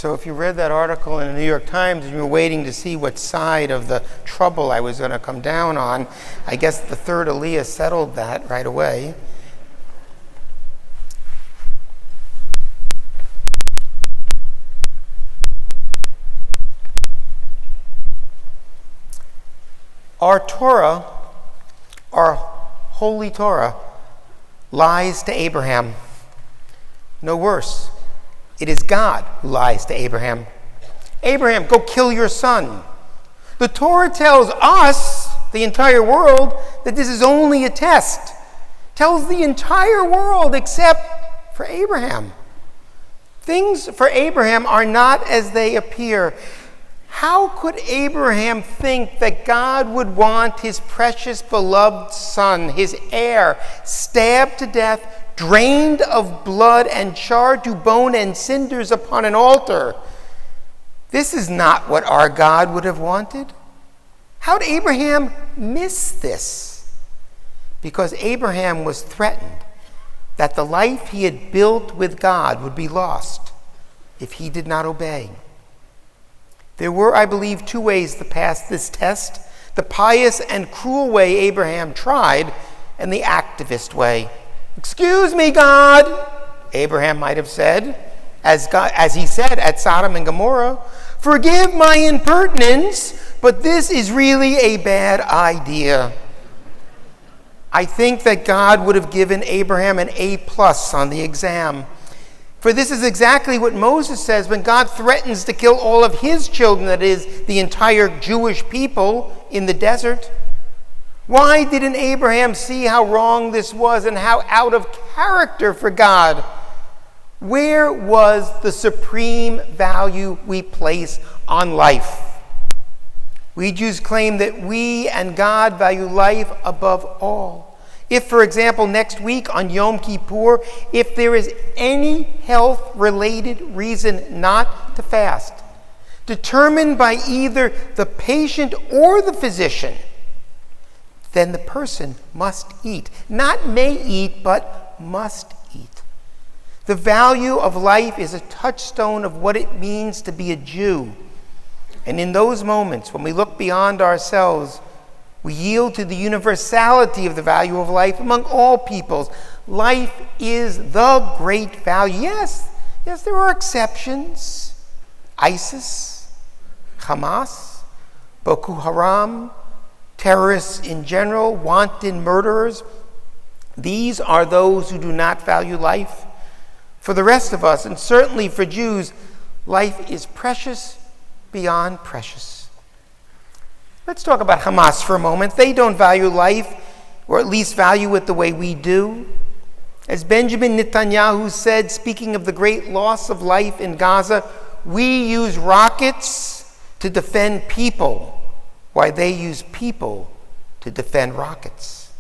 So if you read that article in the New York Times and you were waiting to see what side of the trouble I was going to come down on, I guess the third Aliyah settled that right away. Our Torah, our holy Torah, lies to Abraham. No worse. It is God who lies to Abraham. Abraham, go kill your son. The Torah tells us, the entire world, that this is only a test. Tells the entire world except for Abraham. Things for Abraham are not as they appear. How could Abraham think that God would want his precious beloved son, his heir, stabbed to death, drained of blood and charred to bone and cinders upon an altar? This is not what our God would have wanted. How did Abraham miss this? Because Abraham was threatened that the life he had built with God would be lost if he did not obey. There were, I believe, two ways to pass this test: the pious and cruel way Abraham tried, and the activist way. "Excuse me, God," Abraham might have said, as he said at Sodom and Gomorrah, "forgive my impertinence, but this is really a bad idea." I think that God would have given Abraham an A+ on the exam. For this is exactly what Moses says when God threatens to kill all of his children, that is, the entire Jewish people in the desert. Why didn't Abraham see how wrong this was and how out of character for God? Where was the supreme value we place on life? We Jews claim that we and God value life above all. If, for example, next week on Yom Kippur, if there is any health-related reason not to fast, determined by either the patient or the physician, then the person must eat. Not may eat, but must eat. The value of life is a touchstone of what it means to be a Jew. And in those moments, when we look beyond ourselves, we yield to the universality of the value of life among all peoples. Life is the great value. Yes, there are exceptions. ISIS, Hamas, Boko Haram, terrorists in general, wanton murderers. These are those who do not value life. For the rest of us, and certainly for Jews, life is precious beyond precious. Let's talk about Hamas for a moment. They don't value life, or at least value it the way we do. As Benjamin Netanyahu said, speaking of the great loss of life in Gaza, we use rockets to defend people, while they use people to defend rockets.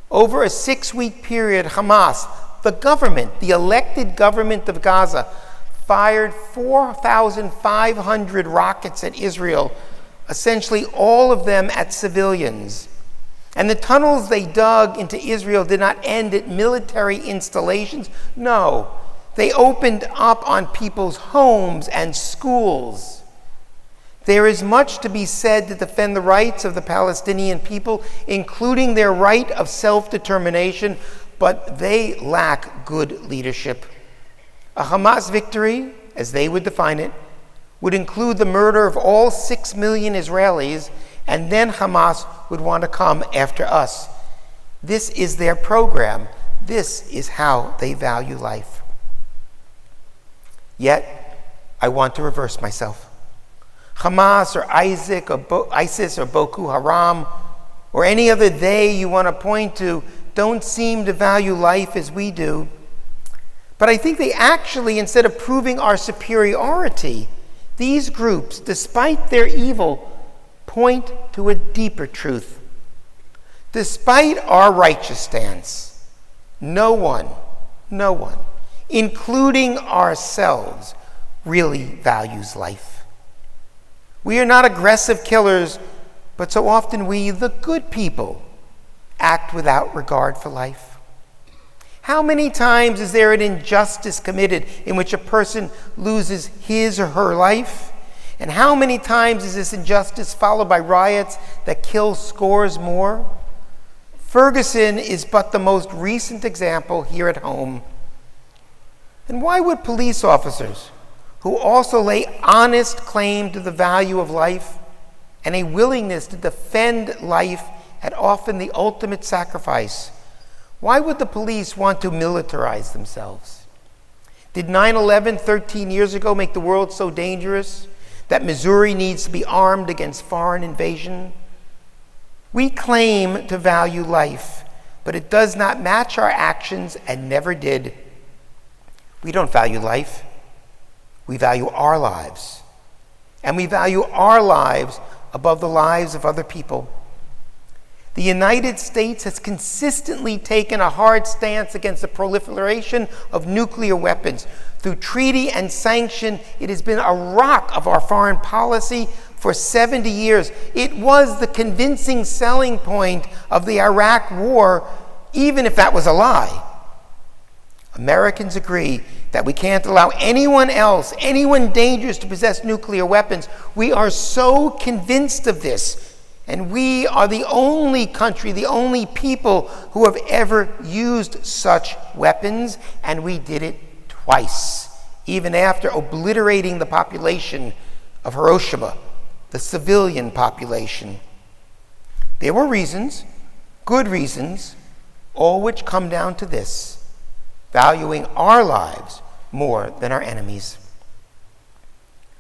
Over a 6-week period, Hamas, the government, the elected government of Gaza, fired 4,500 rockets at Israel, essentially all of them at civilians. And the tunnels they dug into Israel did not end at military installations. No, they opened up on people's homes and schools. There is much to be said to defend the rights of the Palestinian people, including their right of self-determination, but they lack good leadership. A Hamas victory, as they would define it, would include the murder of all 6 million Israelis, and then Hamas would want to come after us. This is their program. This is how they value life. Yet, I want to reverse myself. Hamas or ISIS or Boko Haram or any other they you want to point to don't seem to value life as we do. But I think they actually, instead of proving our superiority, these groups, despite their evil, point to a deeper truth. Despite our righteous stance, no one, including ourselves, really values life. We are not aggressive killers, but so often we, the good people, act without regard for life. How many times is there an injustice committed in which a person loses his or her life? And how many times is this injustice followed by riots that kill scores more? Ferguson is but the most recent example here at home. And why would police officers, who also lay honest claim to the value of life and a willingness to defend life at often the ultimate sacrifice, why would the police want to militarize themselves? Did 9/11 13 years ago make the world so dangerous that Missouri needs to be armed against foreign invasion? We claim to value life, but it does not match our actions and never did. We don't value life. We value our lives. And we value our lives above the lives of other people. The United States has consistently taken a hard stance against the proliferation of nuclear weapons. Through treaty and sanction, it has been a rock of our foreign policy for 70 years. It was the convincing selling point of the Iraq War, even if that was a lie. Americans agree that we can't allow anyone else, anyone dangerous, to possess nuclear weapons. We are so convinced of this. And we are the only country, the only people who have ever used such weapons, and we did it twice, even after obliterating the population of Hiroshima, the civilian population. There were reasons, good reasons, all which come down to this: valuing our lives more than our enemies.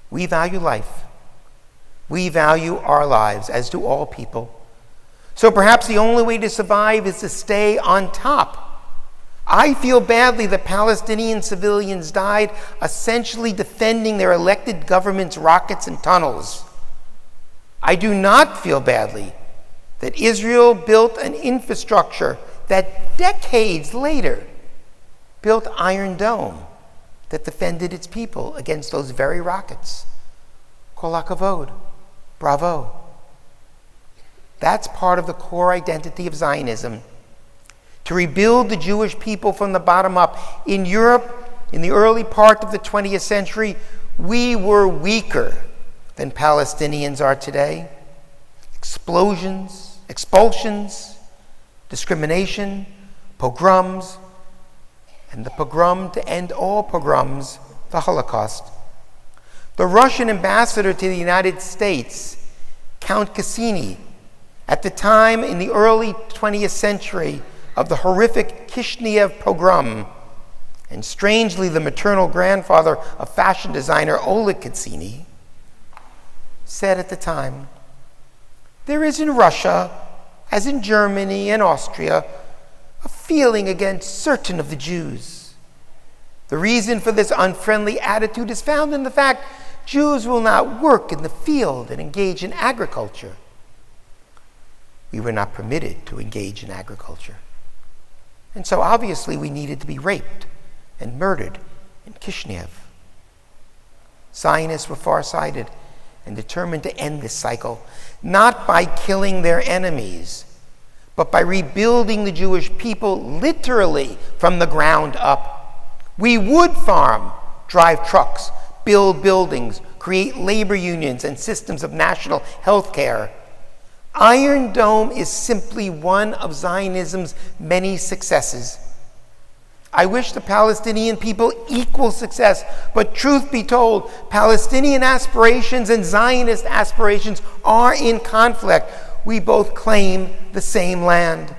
We value life. We value our lives, as do all people. So perhaps the only way to survive is to stay on top. I feel badly that Palestinian civilians died essentially defending their elected government's rockets and tunnels. I do not feel badly that Israel built an infrastructure that decades later built Iron Dome that defended its people against those very rockets. Kol hakavod. Bravo. That's part of the core identity of Zionism. To rebuild the Jewish people from the bottom up. In Europe, in the early part of the 20th century, we were weaker than Palestinians are today. Expulsions, discrimination, pogroms, and the pogrom to end all pogroms, the Holocaust. The Russian ambassador to the United States, Count Cassini, at the time in the early 20th century of the horrific Kishinev pogrom, and strangely the maternal grandfather of fashion designer Oleg Cassini, said at the time, "There is in Russia, as in Germany and Austria, a feeling against certain of the Jews. The reason for this unfriendly attitude is found in the fact Jews will not work in the field and engage in agriculture." We were not permitted to engage in agriculture. And so obviously we needed to be raped and murdered in Kishinev. Zionists were far-sighted and determined to end this cycle, not by killing their enemies, but by rebuilding the Jewish people literally from the ground up. We would farm, drive trucks, build buildings, create labor unions and systems of national health care. Iron Dome is simply one of Zionism's many successes. I wish the Palestinian people equal success, but truth be told, Palestinian aspirations and Zionist aspirations are in conflict. We both claim the same land.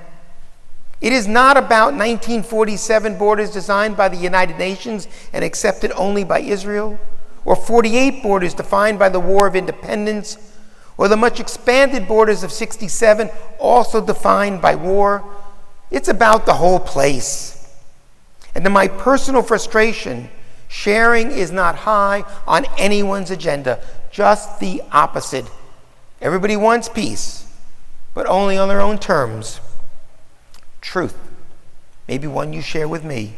It is not about 1947 borders designed by the United Nations and accepted only by Israel, or 48 borders defined by the War of Independence, or the much expanded borders of 67 also defined by war. It's about the whole place. And to my personal frustration, sharing is not high on anyone's agenda, just the opposite. Everybody wants peace, but only on their own terms. Truth, maybe one you share with me.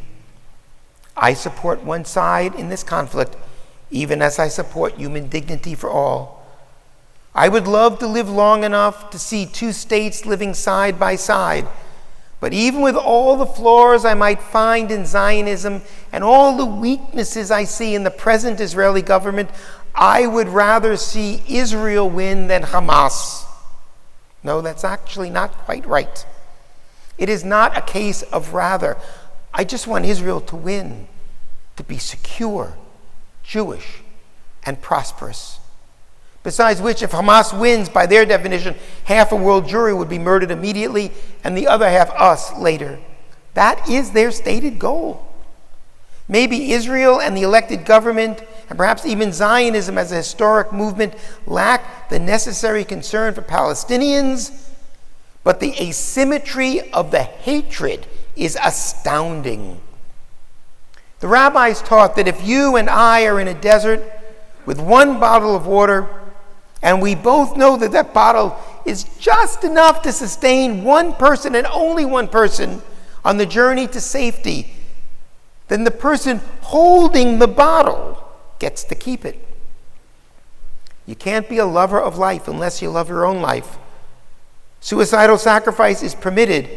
I support one side in this conflict, even as I support human dignity for all. I would love to live long enough to see two states living side by side, But even with all the flaws I might find in Zionism and all the weaknesses I see in the present Israeli government, I would rather see Israel win than Hamas. No, that's actually not quite right. It is not a case of rather. I just want Israel to win, to be secure, Jewish, and prosperous. Besides which, if Hamas wins, by their definition, half a world Jewry would be murdered immediately and the other half us later. That is their stated goal. Maybe Israel and the elected government, and perhaps even Zionism as a historic movement, lack the necessary concern for Palestinians, but the asymmetry of the hatred is astounding. The rabbis taught that if you and I are in a desert with one bottle of water, and we both know that that bottle is just enough to sustain one person and only one person on the journey to safety, then the person holding the bottle gets to keep it. You can't be a lover of life unless you love your own life. Suicidal sacrifice is permitted,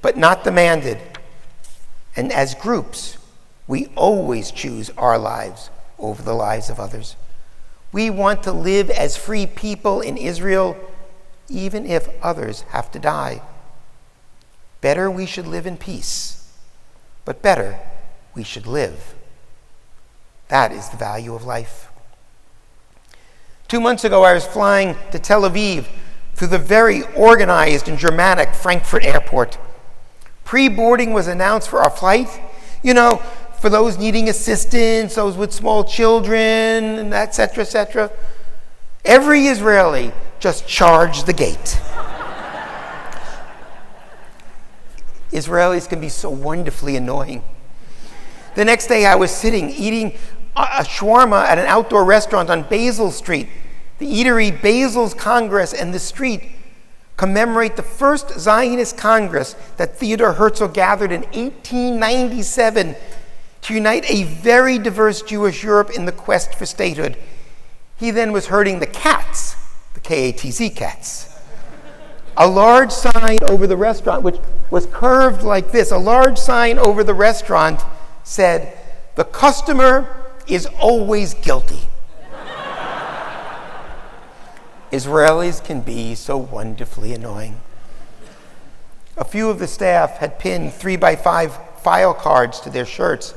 but not demanded. And as groups, we always choose our lives over the lives of others. We want to live as free people in Israel, even if others have to die. Better we should live in peace, but better we should live. That is the value of life. 2 months ago, I was flying to Tel Aviv through the very organized and dramatic Frankfurt airport. Pre-boarding was announced for our flight. For those needing assistance, those with small children, etc., etc. Every Israeli just charged the gate. Israelis can be so wonderfully annoying. The next day I was sitting eating a shawarma at an outdoor restaurant on Basil Street. The eatery Basil's Congress and the street commemorate the first Zionist Congress that Theodor Herzl gathered in 1897 to unite a very diverse Jewish Europe in the quest for statehood. He then was herding the cats, the K-A-T-Z cats. A large sign over the restaurant, which was curved like this, a large sign over the restaurant said, "The customer is always guilty." Israelis can be so wonderfully annoying. A few of the staff had pinned 3x5 file cards to their shirts.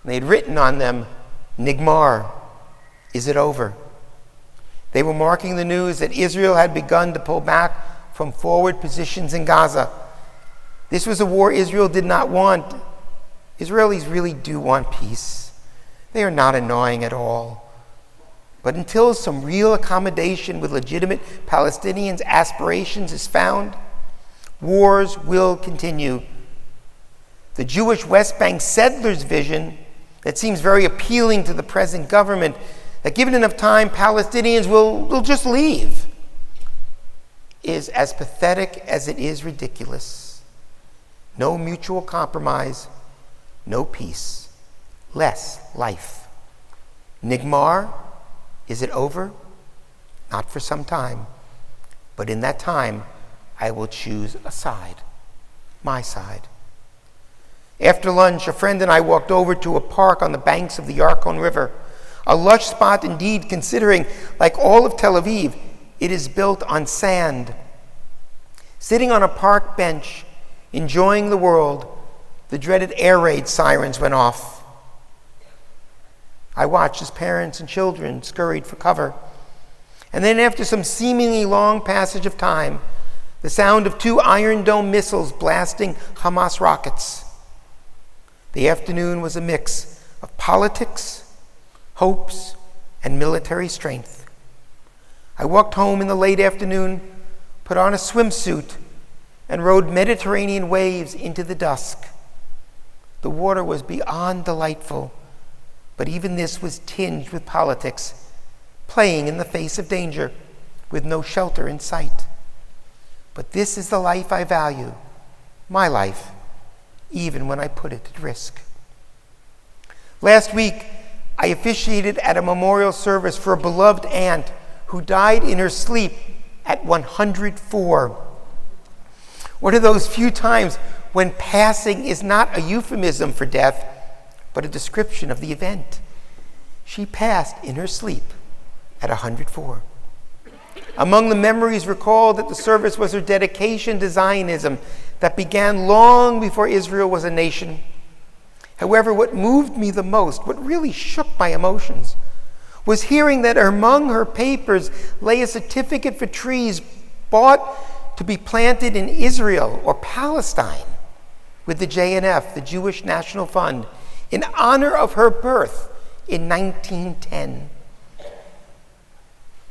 They had written on them, "Nigmar, is it over?" They were marking the news that Israel had begun to pull back from forward positions in Gaza. This was a war Israel did not want. Israelis really do want peace. They are not annoying at all. But until some real accommodation with legitimate Palestinians' aspirations is found, wars will continue. The Jewish West Bank settlers' vision that seems very appealing to the present government, that given enough time, Palestinians will just leave, is as pathetic as it is ridiculous. No mutual compromise, no peace, less life. Nigmar, is it over? Not for some time, but in that time, I will choose a side, my side. After lunch, a friend and I walked over to a park on the banks of the Yarkon River, a lush spot indeed, considering, like all of Tel Aviv, it is built on sand. Sitting on a park bench, enjoying the world, the dreaded air raid sirens went off. I watched as parents and children scurried for cover. And then after some seemingly long passage of time, the sound of 2 Iron Dome missiles blasting Hamas rockets. The afternoon was a mix of politics, hopes, and military strength. I walked home in the late afternoon, put on a swimsuit, and rode Mediterranean waves into the dusk. The water was beyond delightful, but even this was tinged with politics, playing in the face of danger with no shelter in sight. But this is the life I value, my life, even when I put it at risk. Last week, I officiated at a memorial service for a beloved aunt who died in her sleep at 104. One of those few times when passing is not a euphemism for death, but a description of the event. She passed in her sleep at 104. Among the memories recalled at the service was her dedication to Zionism that began long before Israel was a nation. However, what moved me the most, what really shook my emotions, was hearing that among her papers lay a certificate for trees bought to be planted in Israel or Palestine with the JNF, the Jewish National Fund, in honor of her birth in 1910.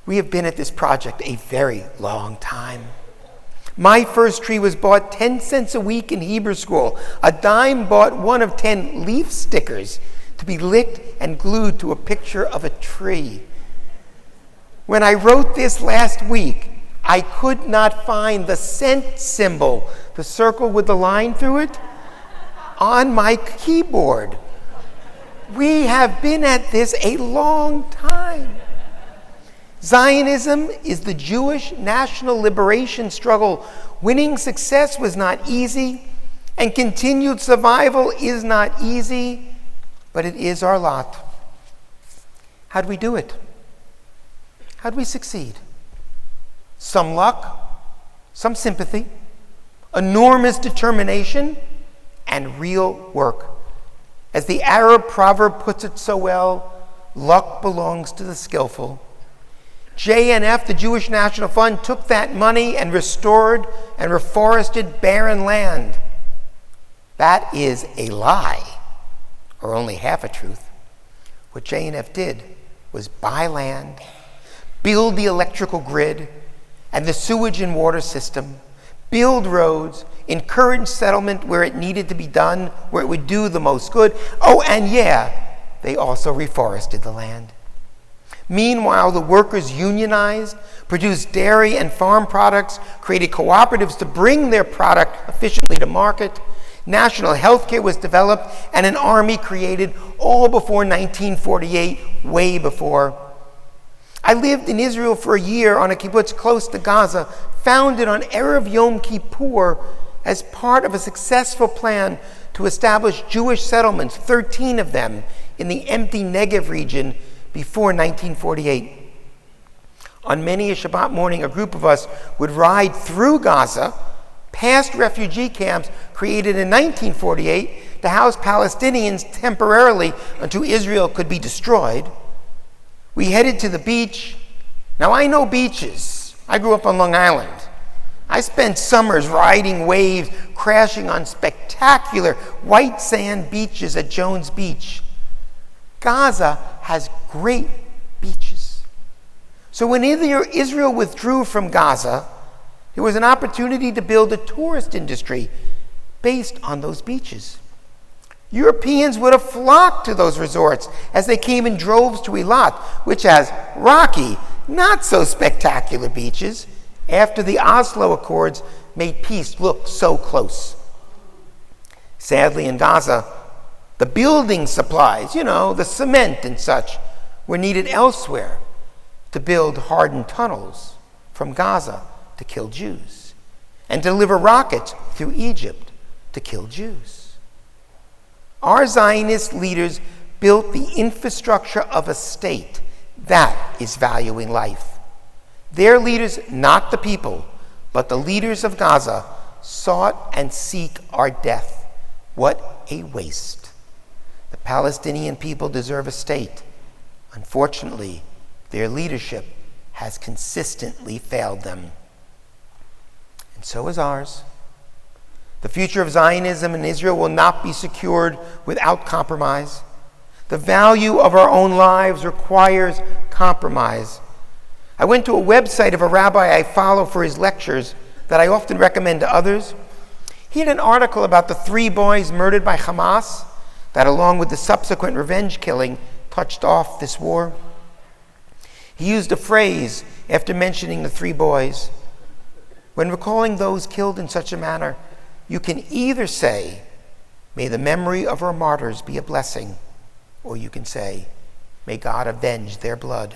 We have been at this project a very long time. My first tree was bought 10 cents a week in Hebrew school. A dime bought one of 10 leaf stickers to be licked and glued to a picture of a tree. When I wrote this last week, I could not find the cent symbol, the circle with the line through it, on my keyboard. We have been at this a long time. Zionism is the Jewish national liberation struggle. Winning success was not easy, and continued survival is not easy, but it is our lot. How do we do it? How do we succeed? Some luck, some sympathy, enormous determination, and real work. As the Arab proverb puts it so well, luck belongs to the skillful. JNF, the Jewish National Fund, took that money and restored and reforested barren land. That is a lie, or only half a truth. What JNF did was buy land, build the electrical grid and the sewage and water system, build roads, encourage settlement where it needed to be done, where it would do the most good. Oh, and yeah, they also reforested the land. Meanwhile, the workers unionized, produced dairy and farm products, created cooperatives to bring their product efficiently to market. National health care was developed, and an army created, all before 1948, way before. I lived in Israel for a year on a kibbutz close to Gaza, founded on Erev Yom Kippur as part of a successful plan to establish Jewish settlements, 13 of them, in the empty Negev region before 1948. On many a Shabbat morning, a group of us would ride through Gaza, past refugee camps created in 1948 to house Palestinians temporarily until Israel could be destroyed. We headed to the beach. Now, I know beaches. I grew up on Long Island. I spent summers riding waves, crashing on spectacular white sand beaches at Jones Beach. Gaza has great beaches. So when Israel withdrew from Gaza, there was an opportunity to build a tourist industry based on those beaches. Europeans would have flocked to those resorts as they came in droves to Eilat, which has rocky, not so spectacular beaches, after the Oslo Accords made peace look so close. Sadly, in Gaza, the building supplies, the cement and such, were needed elsewhere to build hardened tunnels from Gaza to kill Jews and deliver rockets through Egypt to kill Jews. Our Zionist leaders built the infrastructure of a state that is valuing life. Their leaders, not the people, but the leaders of Gaza, sought and seek our death. What a waste. The Palestinian people deserve a state. Unfortunately, their leadership has consistently failed them. And so is ours. The future of Zionism in Israel will not be secured without compromise. The value of our own lives requires compromise. I went to a website of a rabbi I follow for his lectures that I often recommend to others. He had an article about the 3 boys murdered by Hamas that, along with the subsequent revenge killing, touched off this war. He used a phrase after mentioning the 3 boys. When recalling those killed in such a manner, you can either say, "May the memory of our martyrs be a blessing," or you can say, "May God avenge their blood."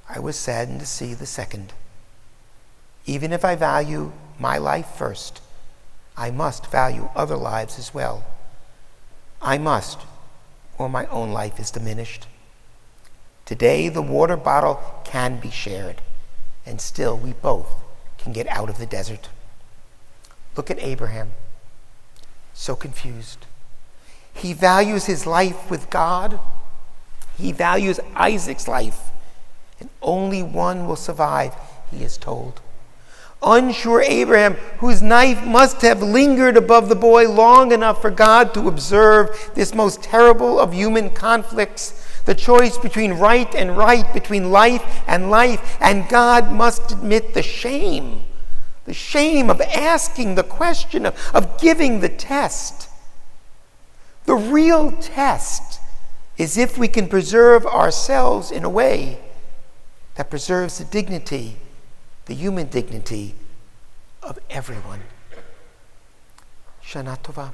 I was saddened to see the second. Even if I value my life first, I must value other lives as well. I must, or my own life is diminished. Today, the water bottle can be shared, and still we both can get out of the desert. Look at Abraham, so confused. He values his life with God. He values Isaac's life, and only one will survive, he is told. Unsure Abraham, whose knife must have lingered above the boy long enough for God to observe this most terrible of human conflicts, the choice between right and right, between life, and God must admit the shame of asking the question, of giving the test. The real test is if we can preserve ourselves in a way that preserves the dignity, the human dignity of everyone. Shana Tova.